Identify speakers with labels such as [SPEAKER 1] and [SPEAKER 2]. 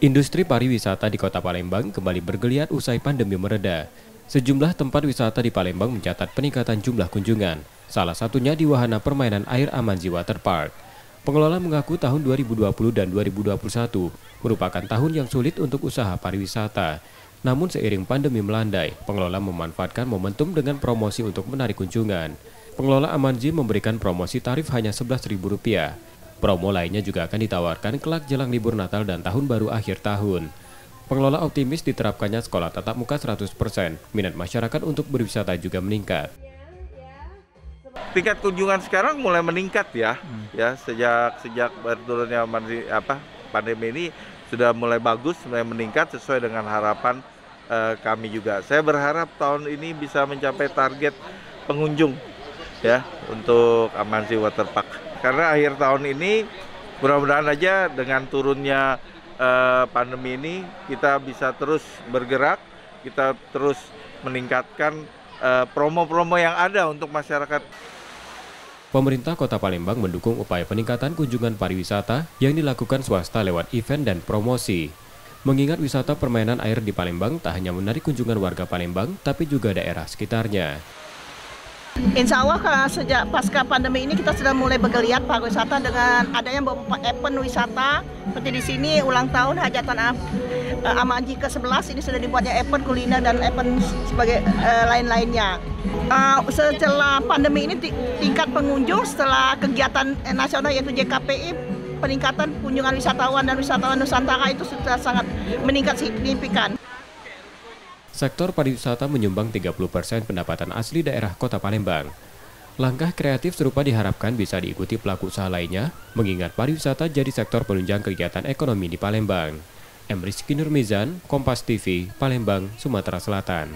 [SPEAKER 1] Industri pariwisata di Kota Palembang kembali bergeliat usai pandemi mereda. Sejumlah tempat wisata di Palembang mencatat peningkatan jumlah kunjungan, salah satunya di wahana permainan air Amanzi Waterpark. Pengelola mengaku tahun 2020 dan 2021 merupakan tahun yang sulit untuk usaha pariwisata. Namun seiring pandemi melandai, pengelola memanfaatkan momentum dengan promosi untuk menarik kunjungan. Pengelola Amanzi memberikan promosi tarif hanya Rp11.000. Promo lainnya juga akan ditawarkan kelak jelang libur Natal dan Tahun Baru akhir tahun. Pengelola optimis diterapkannya sekolah tatap muka 100%. Minat masyarakat untuk berwisata juga meningkat.
[SPEAKER 2] Tingkat kunjungan sekarang mulai meningkat ya sejak berturunnya pandemi ini sudah mulai bagus, mulai meningkat sesuai dengan harapan kami juga. Saya berharap tahun ini bisa mencapai target pengunjung ya untuk Amanzi Waterpark. Karena akhir tahun ini mudah-mudahan aja dengan turunnya pandemi ini kita bisa terus bergerak, kita terus meningkatkan promo-promo yang ada untuk masyarakat.
[SPEAKER 1] Pemerintah Kota Palembang mendukung upaya peningkatan kunjungan pariwisata yang dilakukan swasta lewat event dan promosi. Mengingat wisata permainan air di Palembang tak hanya menarik kunjungan warga Palembang, tapi juga daerah sekitarnya.
[SPEAKER 3] Insya Allah sejak pasca pandemi ini kita sudah mulai bergeliat pariwisata dengan adanya beberapa event wisata. Seperti di sini ulang tahun hajatan Amanzi ke-11 ini sudah dibuatnya event kuliner dan event sebagai lain-lainnya. Setelah pandemi ini tingkat pengunjung setelah kegiatan nasional yaitu JKPI, peningkatan kunjungan wisatawan dan wisatawan Nusantara itu sudah sangat meningkat signifikan.
[SPEAKER 1] Sektor pariwisata menyumbang 30% pendapatan asli daerah Kota Palembang. Langkah kreatif serupa diharapkan bisa diikuti pelaku usaha lainnya, mengingat pariwisata jadi sektor penunjang kegiatan ekonomi di Palembang. M. Rizky Nurmizan, Kompas TV, Palembang, Sumatera Selatan.